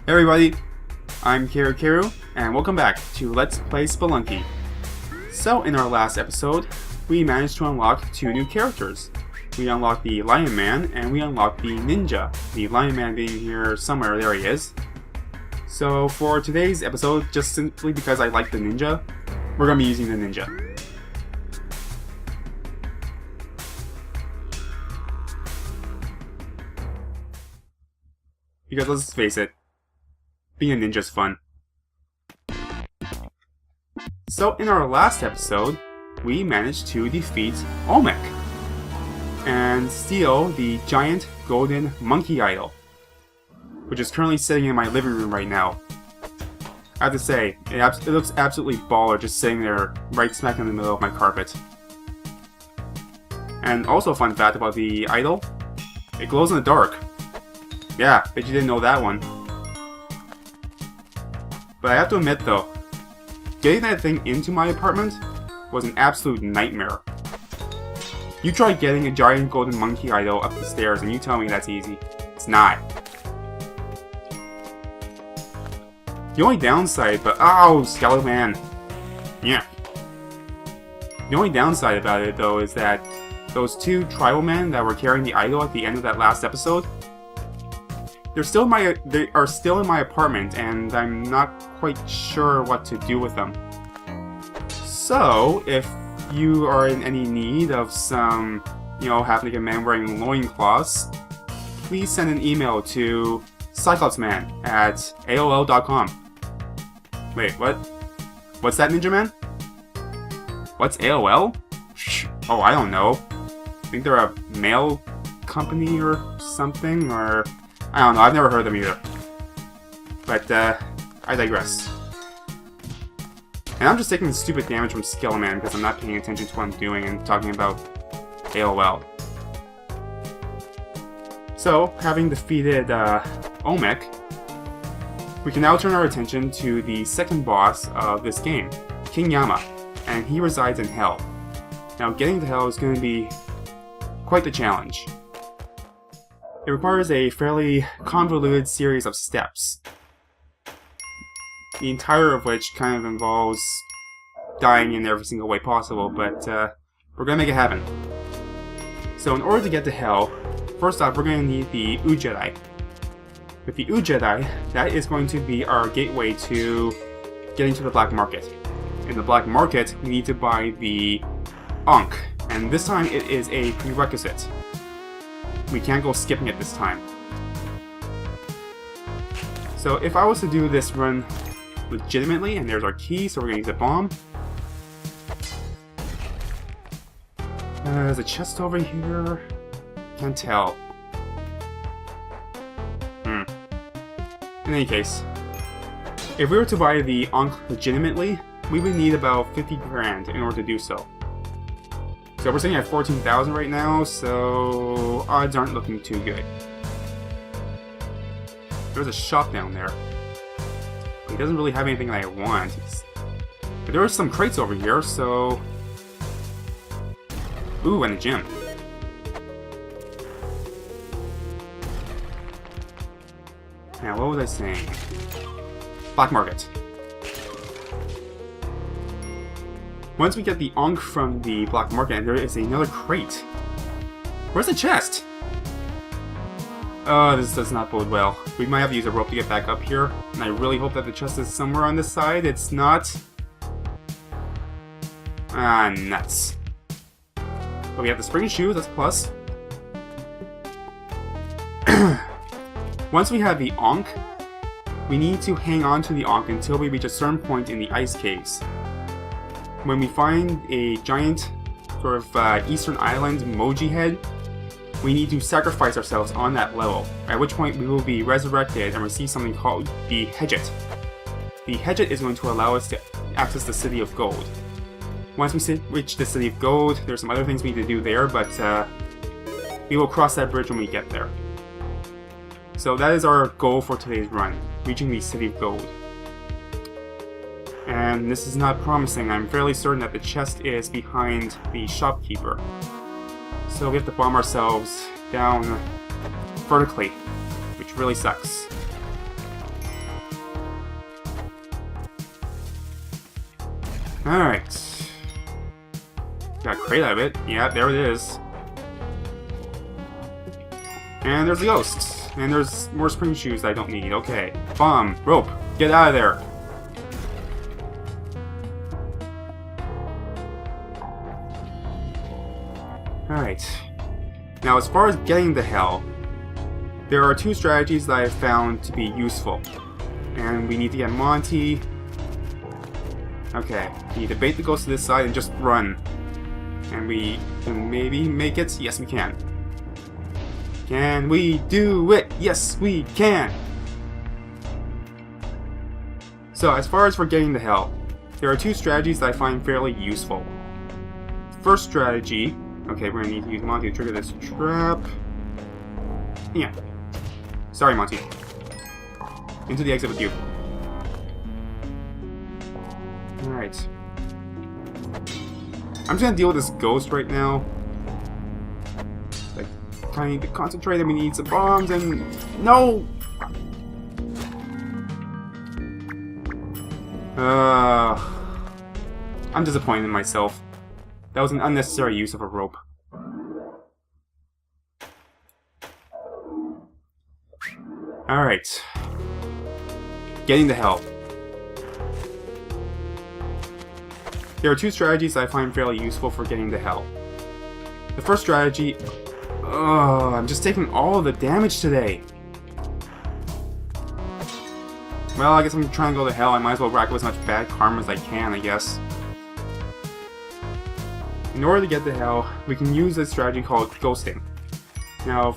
Hey everybody, I'm Kiru, and welcome back to Let's Play Spelunky. So in our last episode, we managed to unlock two new characters. We unlocked the Lion Man, and we unlocked the Ninja. The Lion Man being here somewhere, there he is. So for today's episode, just simply because I like the Ninja, we're going to be using the Ninja. Because let's face it, being a ninja's fun. So in our last episode, we managed to defeat Olmec and steal the giant golden monkey idol, which is currently sitting in my living room right now. I have to say, it looks absolutely baller just sitting there right smack in the middle of my carpet. And also a fun fact about the idol, it glows in the dark. Yeah, bet you didn't know that one. But I have to admit though, getting that thing into my apartment was an absolute nightmare. You try getting a giant golden monkey idol up the stairs and you tell me that's easy. It's not. The only downside, Skeleton Man. Yeah. The only downside about it though is that those two tribal men that were carrying the idol at the end of that last episode, they are still in my apartment, and I'm not quite sure what to do with them. So, if you are in any need of some, half-naked man wearing loincloths, please send an email to cyclopsman@aol.com. Wait, what? What's that, Ninja Man? What's AOL? Oh, I don't know. I think they're a mail company or something, or I don't know, I've never heard of them either. But, I digress. And I'm just taking stupid damage from Skeleton Man because I'm not paying attention to what I'm doing and talking about AOL. So, having defeated, Olmec, we can now turn our attention to the second boss of this game, King Yama, and he resides in Hell. Now, getting to Hell is going to be quite the challenge. It requires a fairly convoluted series of steps, the entire of which kind of involves dying in every single way possible, but we're going to make it happen. So in order to get to Hell, first off we're going to need the Jedi. With the Jedi, that is going to be our gateway to getting to the Black Market. In the Black Market, we need to buy the Ankh, and this time it is a prerequisite. We can't go skipping it this time. So if I was to do this run legitimately, and there's our key, so we're going to use a bomb. There's a chest over here. Can't tell. In any case, if we were to buy the Ankh legitimately, we would need about 50 grand in order to do so. So we're sitting at 14,000 right now, so odds aren't looking too good. There's a shop down there. He doesn't really have anything that I want. But there are some crates over here, so... Ooh, and a gym. Now, what was I saying? Black Market. Once we get the Ankh from the Black Market, there is another crate. Where's the chest? Oh, this does not bode well. We might have to use a rope to get back up here, and I really hope that the chest is somewhere on this side. It's not. Ah, nuts. But we have the spring shoes, that's a plus. Once we have the Ankh, we need to hang on to the Ankh until we reach a certain point in the ice caves. When we find a giant sort of Eastern Island Moji head, we need to sacrifice ourselves on that level, at which point we will be resurrected and receive something called the Hedget. The Hedget is going to allow us to access the City of Gold. Once we reach the City of Gold, there's some other things we need to do there, but we will cross that bridge when we get there. So that is our goal for today's run, reaching the City of Gold. And this is not promising. I'm fairly certain that the chest is behind the shopkeeper. So we have to bomb ourselves down vertically, which really sucks. Alright. Got a crate out of it. Yeah, there it is. And there's the ghost. And there's more spring shoes I don't need. Okay. Bomb. Rope. Get out of there. Alright. Now, as far as getting to hell, there are two strategies that I have found to be useful. And we need to get Monty. Okay. We need to bait the ghost to this side and just run. And we can maybe make it. Yes, we can. Can we do it? Yes, we can! So, as far as for getting to hell, there are two strategies that I find fairly useful. First strategy... Okay, we're gonna need to use Monty to trigger this trap. Yeah. Sorry, Monty. Into the exit with you. Alright. I'm just gonna deal with this ghost right now. Like, I need to concentrate and we need some bombs and... No! I'm disappointed in myself. That was an unnecessary use of a rope. Alright. Getting to hell. There are two strategies I find fairly useful for getting to hell. The first strategy... I'm just taking all of the damage today. Well, I guess I'm trying to go to hell. I might as well rack up as much bad karma as I can, I guess. In order to get to hell, we can use a strategy called ghosting. Now,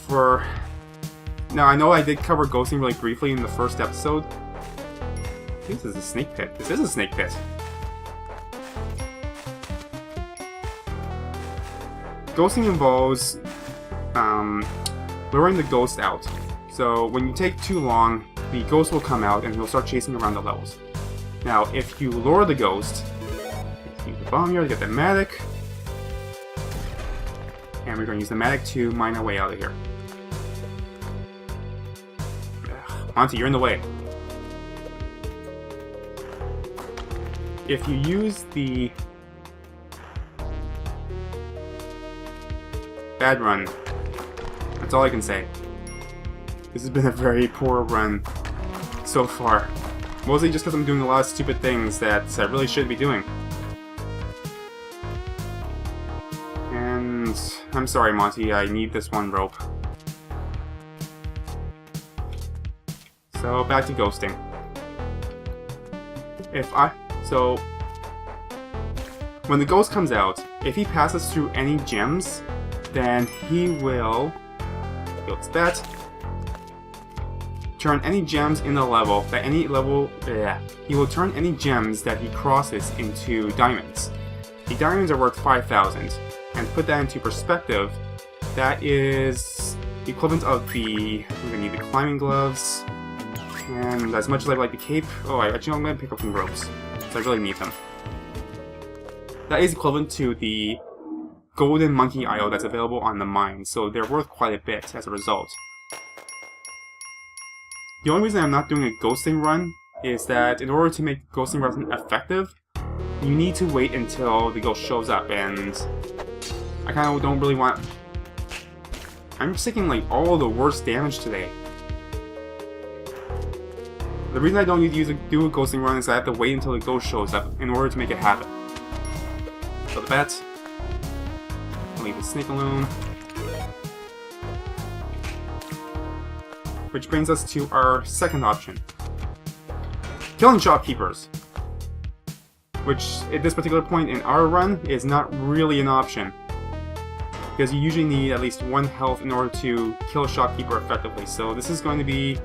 I know I did cover ghosting really briefly in the first episode. I think this is a snake pit. This is a snake pit. Ghosting involves luring the ghost out. So when you take too long, the ghost will come out and he'll start chasing around the levels. Now, if you lure the ghost, use the bomb here to get the matic, and we're going to use the matic to mine our way out of here. Monty, you're in the way. If you use the bad run, that's all I can say. This has been a very poor run so far. Mostly just because I'm doing a lot of stupid things that I really shouldn't be doing. And I'm sorry, Monty, I need this one rope. So, back to ghosting. So, when the ghost comes out, if he passes through any gems, then he will... What's that? Turn any gems in the level, he will turn any gems that he crosses into diamonds. The diamonds are worth 5,000, and to put that into perspective, that is the equivalent of the... I'm gonna need the climbing gloves, and as much as I like the cape, actually I'm gonna pick up some ropes, so I really need them. That is equivalent to the golden monkey idol that's available on the mine, so they're worth quite a bit as a result. The only reason I'm not doing a ghosting run is that in order to make ghosting run effective, you need to wait until the ghost shows up, and I kind of don't really want... I'm just taking like all the worst damage today. The reason I don't need to do a ghosting run is I have to wait until the ghost shows up in order to make it happen. So the bat. I'll leave the snake alone. Which brings us to our second option. Killing shopkeepers. Which, at this particular point in our run, is not really an option. Because you usually need at least 1 health in order to kill a shopkeeper effectively. So this is going to be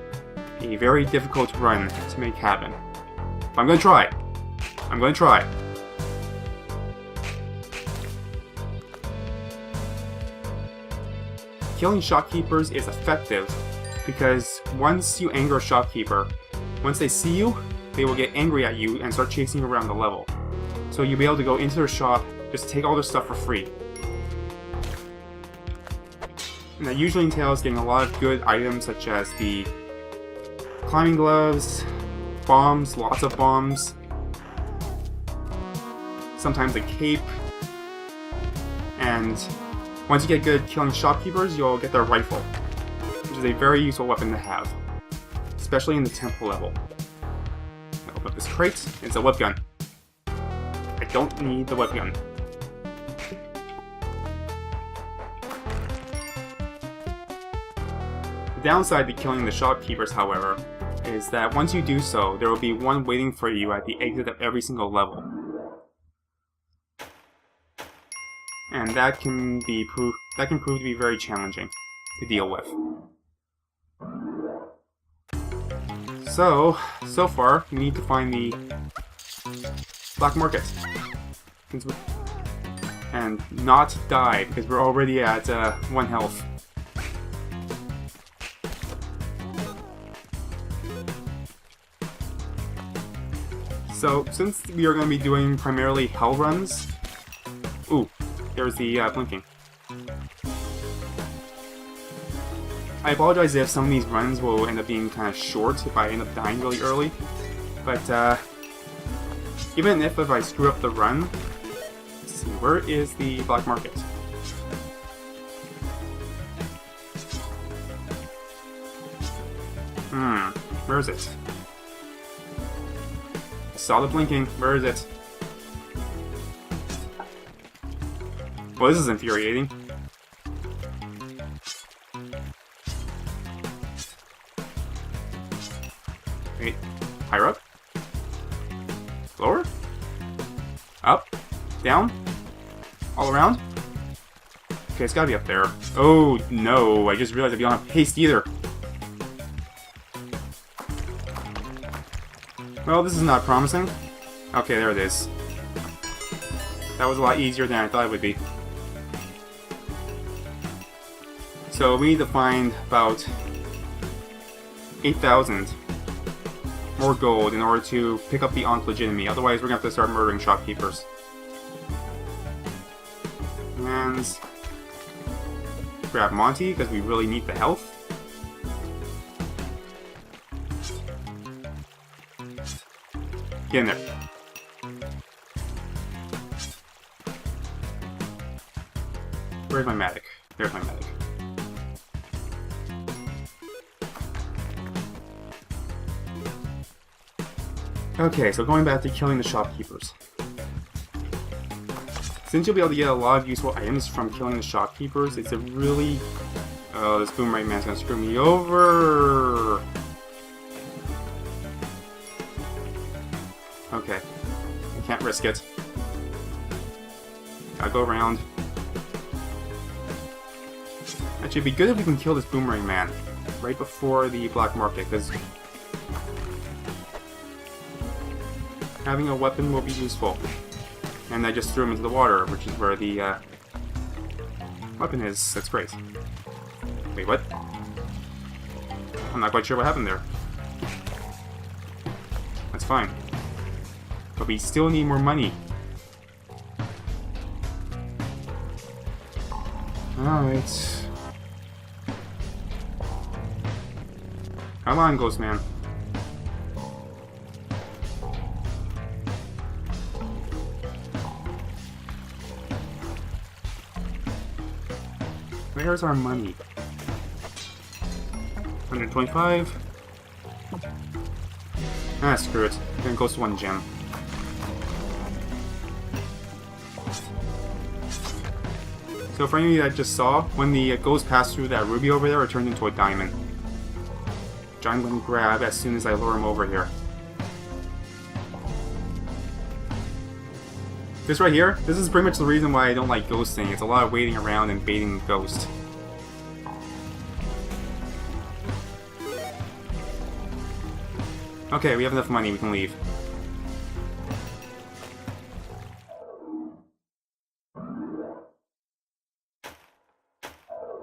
a very difficult run to make happen. But I'm going to try. I'm going to try. Killing shopkeepers is effective because once you anger a shopkeeper, once they see you, they will get angry at you and start chasing you around the level. So you'll be able to go into their shop, just take all their stuff for free. And that usually entails getting a lot of good items such as the climbing gloves, bombs, lots of bombs. sometimes a cape, and once you get good at killing shopkeepers, you'll get their rifle, which is a very useful weapon to have, especially in the temple level. I'll open up this crate. It's a web gun. I don't need the web gun. The downside to killing the shopkeepers, however, is that once you do so, there will be one waiting for you at the exit of every single level. And that can prove to be very challenging to deal with. So far, we need to find the black market. And not die, because we're already at 1 health. So, since we are going to be doing primarily hell runs... Ooh, there's the blinking. I apologize if some of these runs will end up being kind of short if I end up dying really early. But, even if I screw up the run... Let's see, where is the black market? Where is it? Saw the blinking. Where is it? Well, this is infuriating. Wait, higher up? Lower? Up? Down? All around? Okay, it's gotta be up there. Oh no, I just realized I don't have haste either. Well, this is not promising. Okay, there it is. That was a lot easier than I thought it would be. So we need to find about 8,000 more gold in order to pick up the Ankh Legitimy. Otherwise, we're gonna have to start murdering shopkeepers. And grab Monty because we really need the health. Get in there. Where's my medic? There's my medic. Okay, so going back to killing the shopkeepers. Since you'll be able to get a lot of useful items from killing the shopkeepers, it's a really... Oh, this boomerang man's gonna screw me over! Okay. I can't risk it. Gotta go around. Actually, it'd be good if we can kill this boomerang man right before the black market, because having a weapon will be useful. And I just threw him into the water, which is where the weapon is. That's great. Wait, what? I'm not quite sure what happened there. That's fine. But we still need more money. Alright. Come on, Ghost Man. Where's our money? 125. Ah, screw it. Then goes to 1 gem. So for any of you that just saw, when the ghost passed through that ruby over there, it turned into a diamond. Which I'm going to grab as soon as I lure him over here. This right here, this is pretty much the reason why I don't like ghosting. It's a lot of waiting around and baiting the ghost. Okay, we have enough money, we can leave.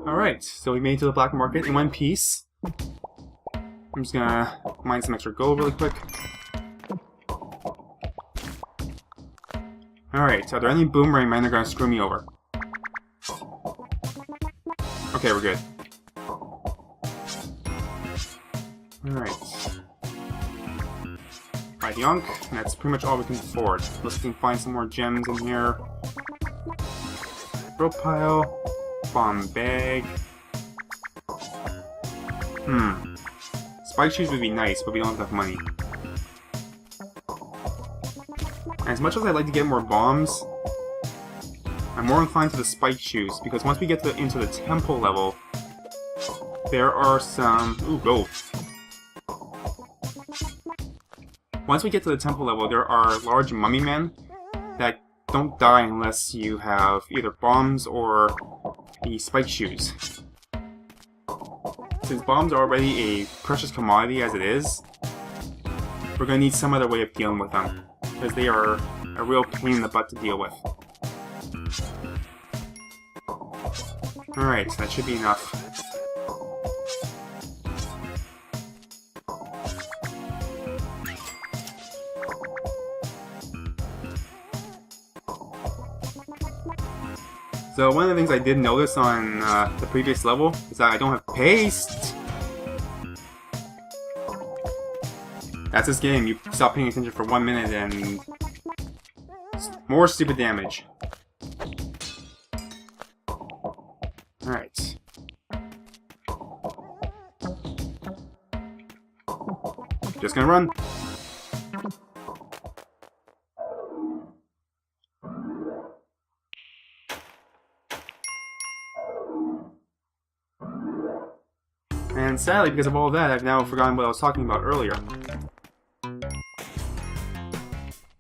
Alright, so we made it to the black market in one piece. I'm just gonna mine some extra gold really quick. Alright, are there any boomerang men that are gonna screw me over? Okay, we're good. Alright. Buy the Unk, and that's pretty much all we can afford. Unless we can find some more gems in here. Rope pile. Bomb bag. Spike shoes would be nice, but we don't have enough money. And as much as I'd like to get more bombs, I'm more inclined to the spike shoes, because once we get into the temple level, there are some... Ooh, gold. Once we get to the temple level, there are large mummy men that don't die unless you have either bombs or the spike shoes. Since bombs are already a precious commodity as it is, we're going to need some other way of dealing with them, because they are a real pain in the butt to deal with. Alright, that should be enough. So one of the things I did notice on the previous level is that I don't have paste. That's this game. You stop paying attention for 1 minute and more stupid damage. Alright. Just gonna run. And sadly, because of all that, I've now forgotten what I was talking about earlier.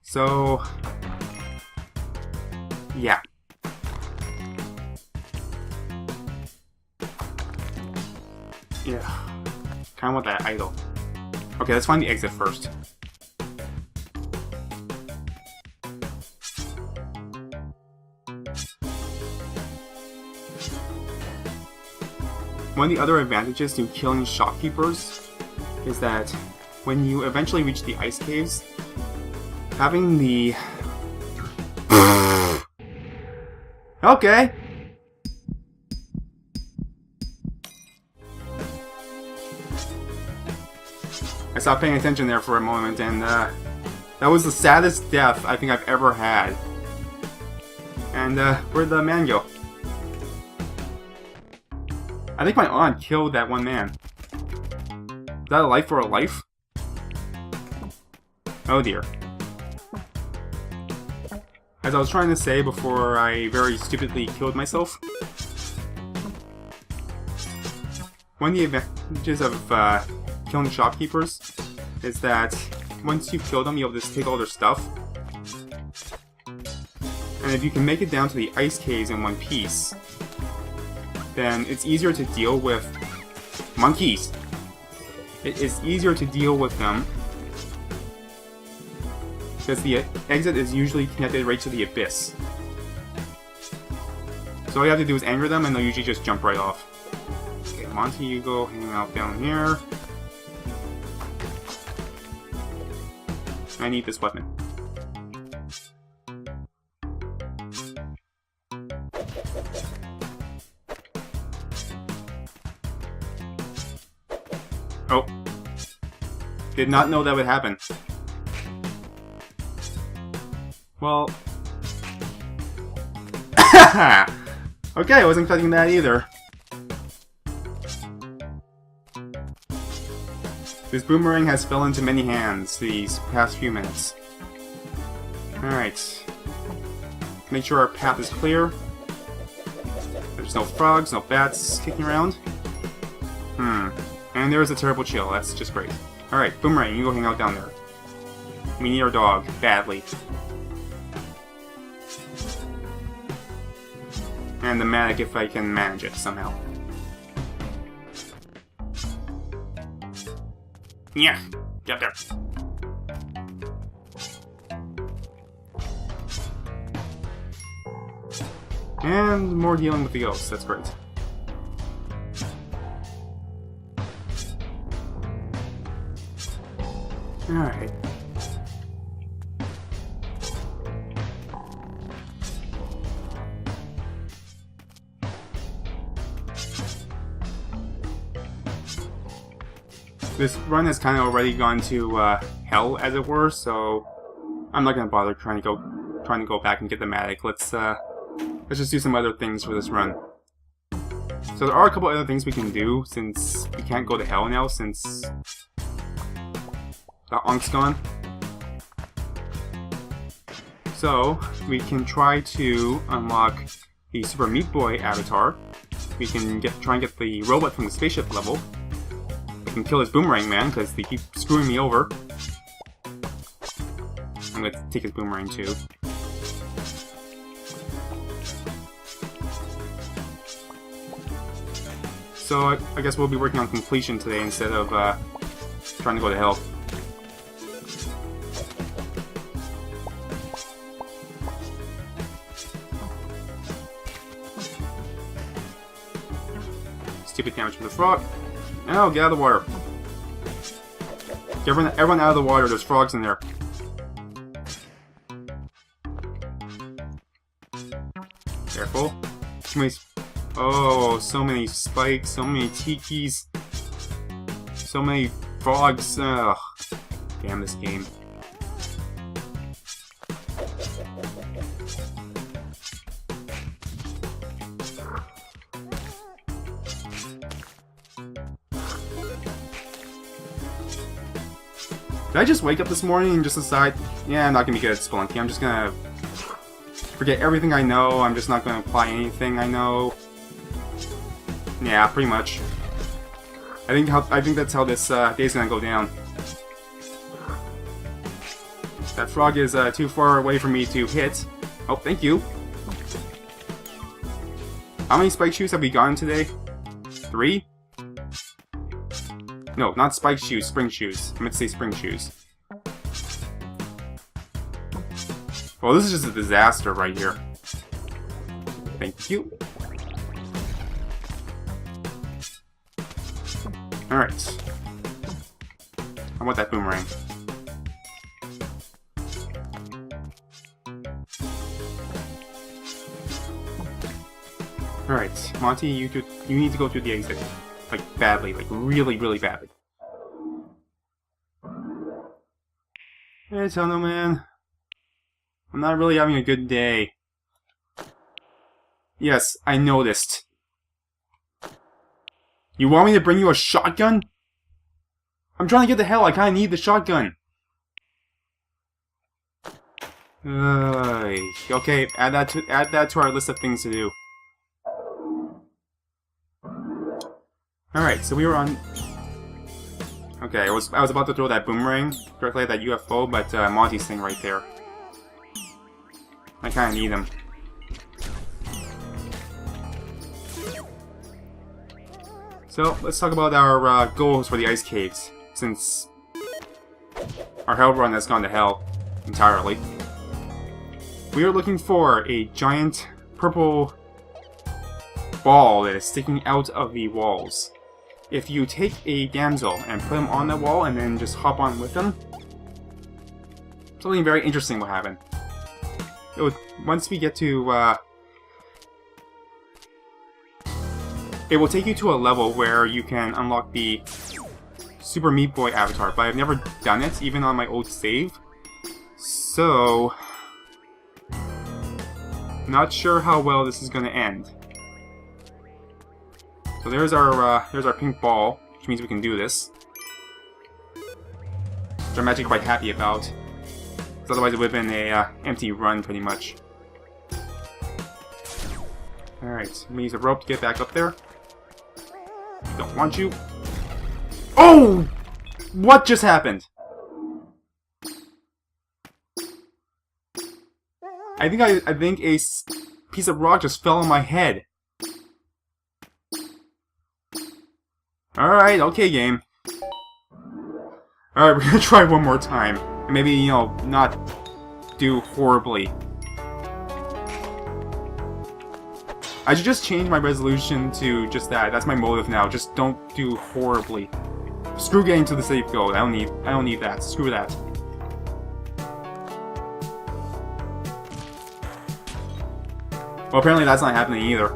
So... yeah. Yeah. Kinda want that idol. Okay, let's find the exit first. One of the other advantages to killing shopkeepers is that when you eventually reach the ice caves, having the... Okay! I stopped paying attention there for a moment, and that was the saddest death I think I've ever had. And where'd the man go? I think my aunt killed that one man. Is that a life for a life? Oh dear. As I was trying to say before I very stupidly killed myself, one of the advantages of killing shopkeepers is that once you've killed them, you'll just take all their stuff. And if you can make it down to the ice caves in one piece, then it's easier to deal with monkeys. It is easier to deal with them because the exit is usually connected right to the abyss. So all you have to do is anger them and they'll usually just jump right off. Okay, Monty, you go hang out down here. I need this weapon. Oh. Did not know that would happen. Well... okay, I wasn't expecting that either. This boomerang has fell into many hands these past few minutes. Alright. Make sure our path is clear. There's no frogs, no bats kicking around. And there's a terrible chill, that's just great. Alright, Boomerang, you go hang out down there. We need our dog, badly. And the Manic if I can manage it somehow. Yeah, get there. And more dealing with the ghosts, that's great. Alright. This run has kind of already gone to hell, as it were, so I'm not gonna bother trying to go back and get the Matic. Let's just do some other things for this run. So there are a couple other things we can do since we can't go to hell now since the Ank's gone. So we can try to unlock the Super Meat Boy avatar. We can try and get the robot from the spaceship level. We can kill his Boomerang Man because they keep screwing me over. I'm gonna take his Boomerang too. So I guess we'll be working on completion today instead of trying to go to hell. Stupid damage from the frog. No, get out of the water. Get everyone out of the water, there's frogs in there. Careful. Oh, so many spikes, so many tikis, so many frogs. Ugh. Damn this game. Did I just wake up this morning and just decide, yeah, I'm not gonna be good at Spelunky. I'm just gonna forget everything I know. I'm just not gonna apply anything I know. Yeah, pretty much. I think that's how this day's gonna go down. That frog is too far away for me to hit. Oh, thank you. How many spike shoes have we gotten today? 3? No, not spike shoes, spring shoes. I meant to say spring shoes. Well, this is just a disaster right here. Thank you. Alright. I want that boomerang. Alright, Monty, you need to go through the exit. Like, badly. Like, really, really badly. Hey, Tunnel Man. I'm not really having a good day. Yes, I noticed. You want me to bring you a shotgun? I'm trying to get to hell. I kinda need the shotgun. Okay, add that to our list of things to do. Alright, so we were on... Okay, I was about to throw that boomerang directly at that UFO, but Monty's thing right there. I kinda need him. So, let's talk about our goals for the ice caves, since our hell run has gone to hell entirely. We are looking for a giant purple ball that is sticking out of the walls. If you take a damsel and put him on the wall and then just hop on with them, something very interesting will happen. Once we get to, it will take you to a level where you can unlock the Super Meat Boy avatar, but I've never done it, even on my old save. So, not sure how well this is going to end. So there's our pink ball, which means we can do this. Which I'm actually quite happy about. Because otherwise it would have been a empty run, pretty much. Alright, I'm gonna use a rope to get back up there. Don't want you. Oh! What just happened? I think a piece of rock just fell on my head. Alright, okay, game. Alright, we're gonna try one more time. And maybe, you know, not do horribly. I should just change my resolution to just that. That's my motive now. Just don't do horribly. Screw getting to the safe goal. I don't need that. Screw that. Well, apparently that's not happening either.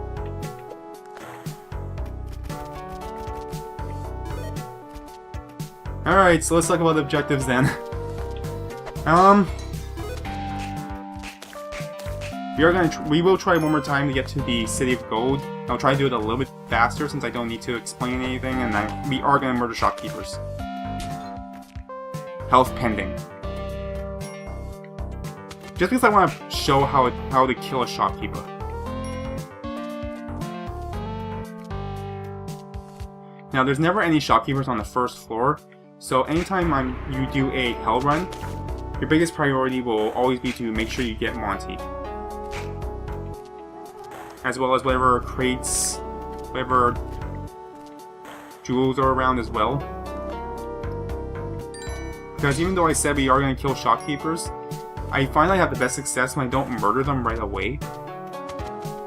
Alright, so let's talk about the objectives then. We will try one more time to get to the City of Gold. I'll try to do it a little bit faster since I don't need to explain anything, and then we are going to murder shopkeepers. Health pending. Just because I want to show how to kill a shopkeeper. Now, there's never any shopkeepers on the first floor, so anytime you do a hell run, your biggest priority will always be to make sure you get Monty. As well as whatever crates, whatever jewels are around as well. Because even though I said we are going to kill shopkeepers, I find I have the best success when I don't murder them right away.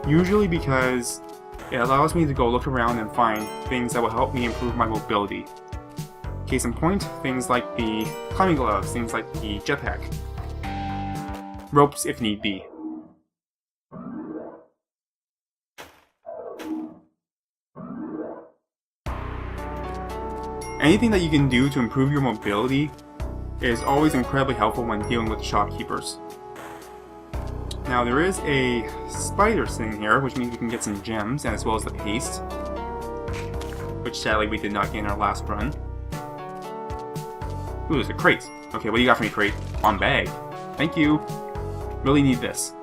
Usually because it allows me to go look around and find things that will help me improve my mobility. Case in point, things like the climbing gloves, things like the jetpack. Ropes if need be. Anything that you can do to improve your mobility is always incredibly helpful when dealing with shopkeepers. Now there is a spider sitting here, which means we can get some gems, as well as the paste. Which sadly we did not get in our last run. Ooh, there's a crate. Okay, what do you got for me, crate? On bag. Thank you. Really need this.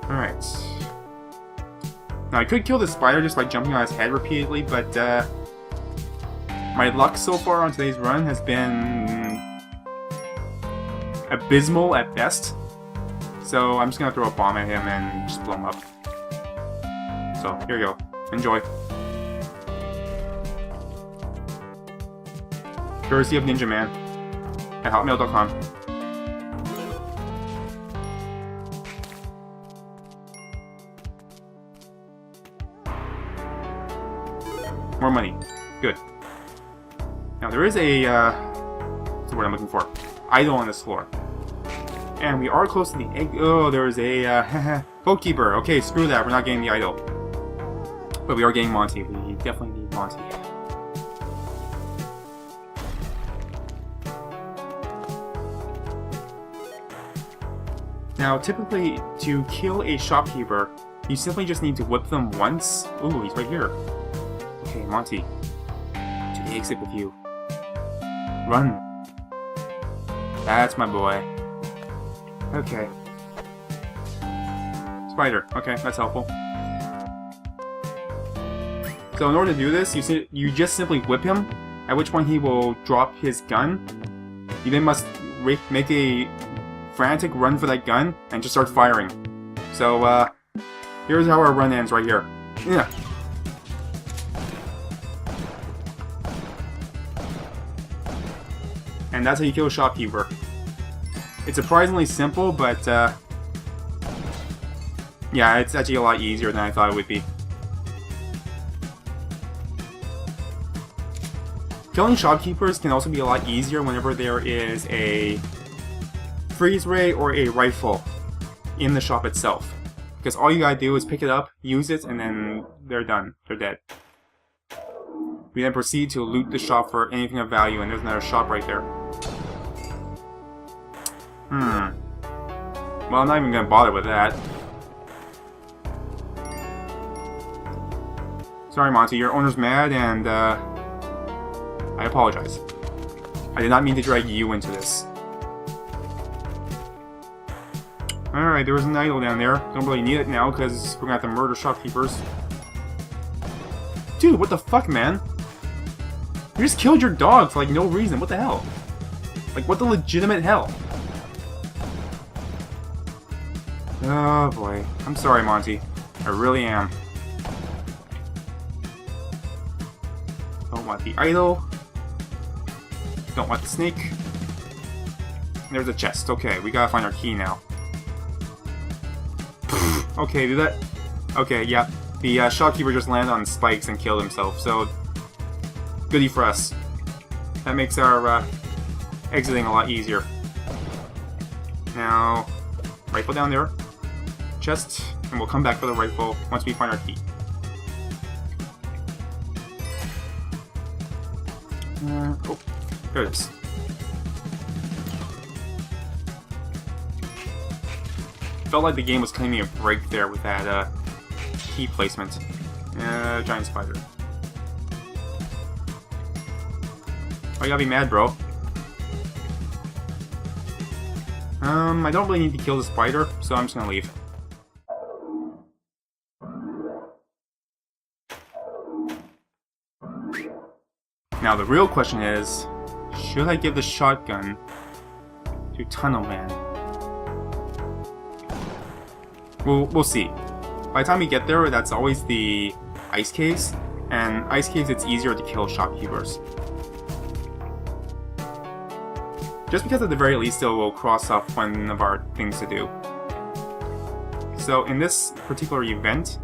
Alright. Now I could kill the spider just by jumping on his head repeatedly, but my luck so far on today's run has been abysmal at best. So I'm just gonna throw a bomb at him and just blow him up. So here you go. Enjoy. Courtesy of Ninja Man at hotmail.com. More money. Good. Now there is a, what's the word I'm looking for? Idol on this floor. And we are close to the egg. Oh, there's a, boatkeeper. Okay, screw that. We're not getting the idol. But we are getting Monty. We definitely need Monty. Now, typically, to kill a shopkeeper, you simply just need to whip them once. Ooh, he's right here. Okay, Monty. To the exit with you. Run. That's my boy. Okay. Spider. Okay, that's helpful. So in order to do this, you just simply whip him, at which point he will drop his gun. You then must make a frantic run for that gun and just start firing. So, here's how our run ends right here. Yeah. And that's how you kill a shopkeeper. It's surprisingly simple, but yeah, it's actually a lot easier than I thought it would be. Killing shopkeepers can also be a lot easier whenever there is a freeze ray or a rifle in the shop itself. Because all you gotta do is pick it up, use it, and then they're done. They're dead. We then proceed to loot the shop for anything of value, and there's another shop right there. Well, I'm not even gonna bother with that. Sorry, Monty, your owner's mad, and I apologize. I did not mean to drag you into this. Alright, there was an idol down there. Don't really need it now, because we're gonna have to murder shopkeepers. Dude, what the fuck, man? You just killed your dog for, like, no reason. What the hell? Like, what the legitimate hell? Oh, boy. I'm sorry, Monty. I really am. Don't want the idol. Don't want the snake. There's a chest. Okay, we gotta find our key now. Okay, did that... Okay, yeah. The shopkeeper just landed on spikes and killed himself, so... Goody for us. That makes our exiting a lot easier. Now... Rifle down there. Chest. And we'll come back for the rifle once we find our key. Oh, there it is. Felt like the game was cutting me a break there with that key placement. Giant spider. Why you gotta be mad, bro? I don't really need to kill the spider, so I'm just gonna leave. Now the real question is, should I give the shotgun to Tunnel Man? We'll see. By the time we get there, that's always the ice caves, and ice caves it's easier to kill shopkeepers. Just because at the very least it will cross off one of our things to do. So in this particular event,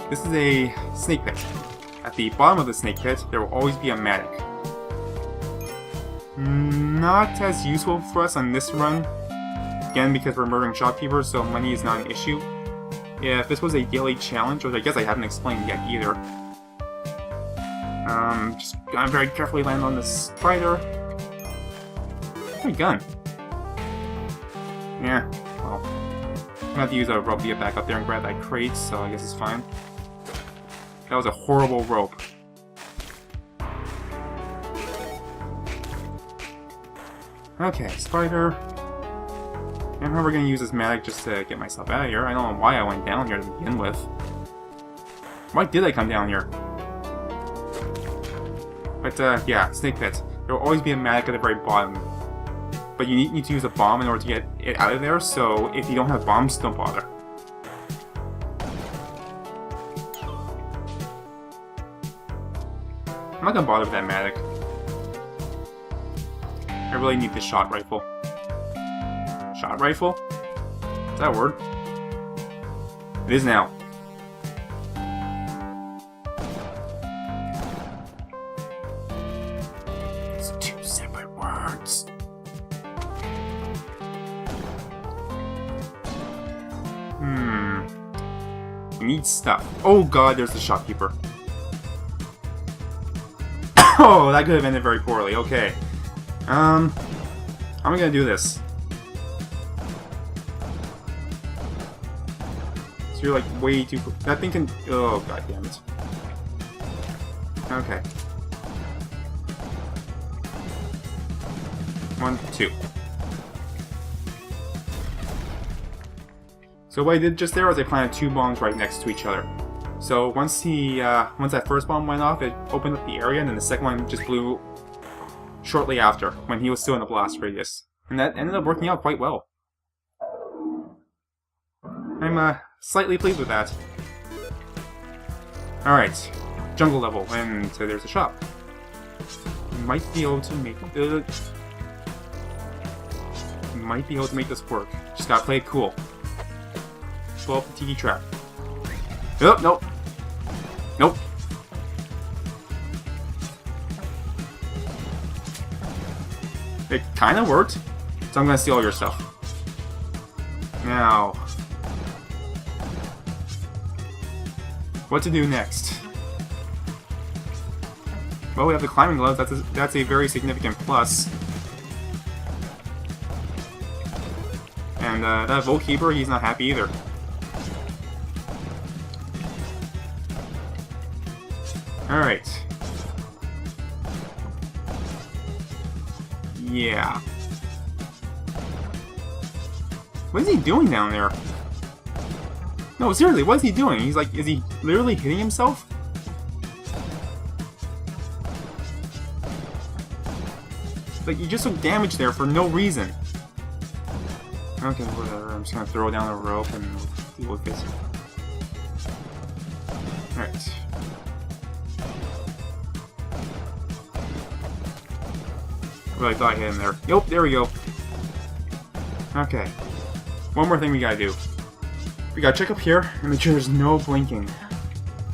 this is a snake pit. At the bottom of the snake pit, there will always be a medic. Not as useful for us on this run. Again, because we're murdering shopkeepers, so money is not an issue. If this was a daily challenge, which I guess I haven't explained yet either. Just gotta very carefully land on this spider. My gun. Yeah, well. I'm gonna have to use a rope to get back up there and grab that crate, so I guess it's fine. That was a horrible rope. Okay, spider. And how we're gonna use this magic just to get myself out of here. I don't know why I went down here to begin with. Why did I come down here? But yeah, snake pit. There will always be a magic at the very bottom. But you need to use a bomb in order to get it out of there, so if you don't have bombs, don't bother. I'm not gonna bother with that magic. I really need the shot rifle. Shot rifle? Is that a word? It is now. It's two separate words. We need stuff. Oh god, there's the shopkeeper. Oh, that could have ended very poorly. Okay. How am I gonna do this? So you're like way too... That thing can... Oh, god damn it. Okay. 1, 2. So what I did just there was I planted 2 bombs right next to each other. So once that first bomb went off, it opened up the area, and then the second one just blew shortly after, when he was still in the blast radius. And that ended up working out quite well. I'm slightly pleased with that. Alright, jungle level, and so there's a shop. Might be able to make this work. Just gotta play it cool. Blow up the tiki trap. Oh, nope. Nope. It kinda worked, so I'm gonna steal all your stuff. Now... what to do next? Well, we have the climbing gloves, that's a very significant plus. And that Volt Keeper, he's not happy either. Alright. Yeah. What is he doing down there? No, seriously, what is he doing? He's like, is he literally hitting himself? Like, you just took damage there for no reason. Okay, whatever. I'm just gonna throw down a rope and deal with this. Alright. I really thought I hit him there. Nope, there we go. Okay. One more thing we gotta do. We gotta check up here and make sure there's no blinking.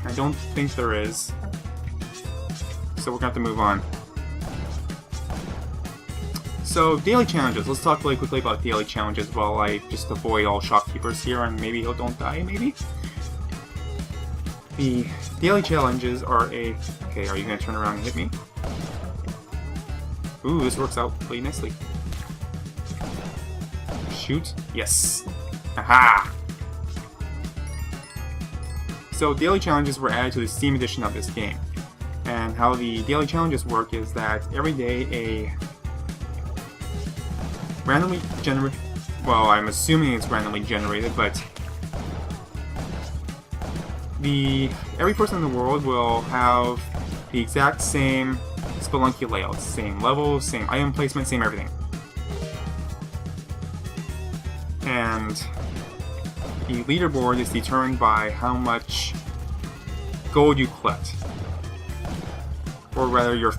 I don't think there is. So we're gonna have to move on. So, daily challenges. Let's talk really quickly about daily challenges while I just avoid all shopkeepers here and maybe he'll don't die, maybe? The daily challenges are a... Okay, are you gonna turn around and hit me? Ooh, this works out really nicely. Shoot. Yes. Aha! So daily challenges were added to the Steam edition of this game. And how the daily challenges work is that every day a randomly generated, well, I'm assuming it's randomly generated, but every person in the world will have the exact same Spelunky layouts, same levels, same item placement, same everything. And the leaderboard is determined by how much gold you collect. Or rather, your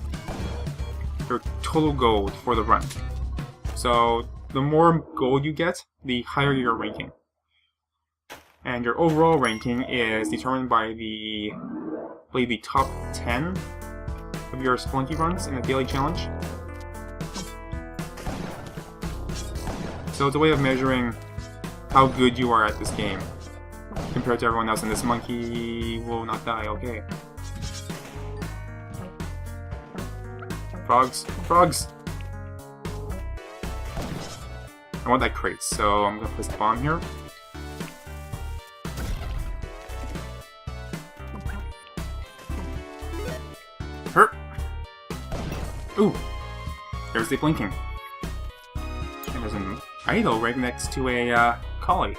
total gold for the run. So, the more gold you get, the higher your ranking. And your overall ranking is determined by I believe the top 10 of your Spelunky runs in a daily challenge. So it's a way of measuring how good you are at this game compared to everyone else, and this monkey will not die, okay. Frogs! Frogs! I want that crate, so I'm gonna place the bomb here. Hurt! Ooh! There's the blinking. And there's an idol right next to a collie.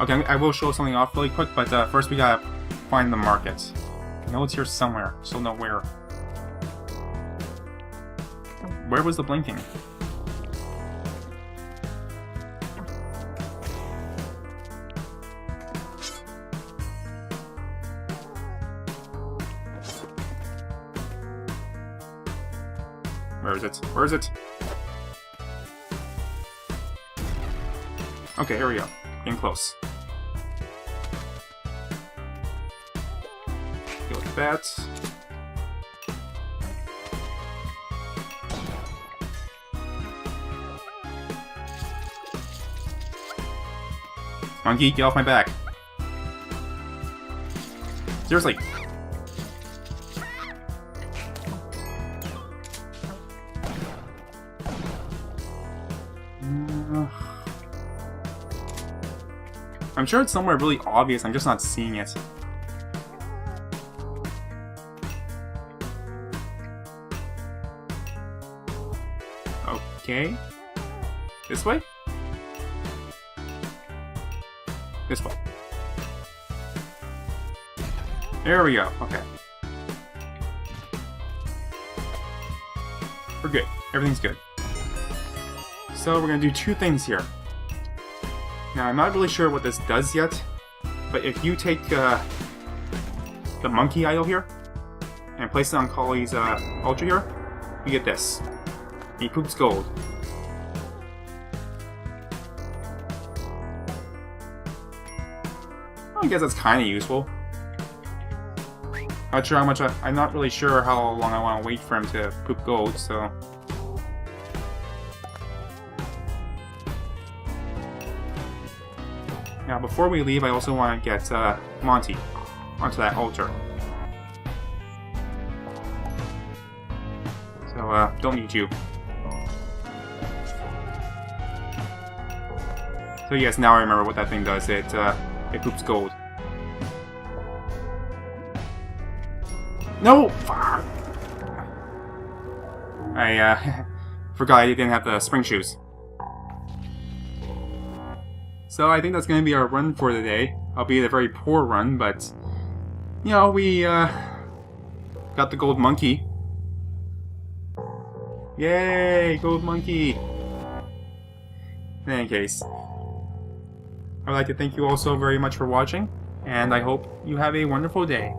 Okay, I will show something off really quick, but first we gotta find the market. I know it's here somewhere, still know where. Where was the blinking? Where is it? Where is it? Okay, here we go. Getting close. Go with that. Monkey, get off my back. Seriously. I'm sure it's somewhere really obvious, I'm just not seeing it. Okay. This way? This way. There we go, okay. We're good. Everything's good. So we're gonna do two things here. Now, I'm not really sure what this does yet, but if you take the monkey idol here and place it on Collie's altar here, you get this. He poops gold. I guess that's kind of useful. Not sure how much I'm not really sure how long I want to wait for him to poop gold, so... Now, before we leave, I also want to get Monty onto that altar. So, don't need you. So yes, now I remember what that thing does. It poops gold. No! I forgot I didn't have the spring shoes. So I think that's going to be our run for the day. Albeit a very poor run, but... You know, we got the gold monkey. Yay! Gold monkey! In any case, I would like to thank you all so very much for watching, and I hope you have a wonderful day.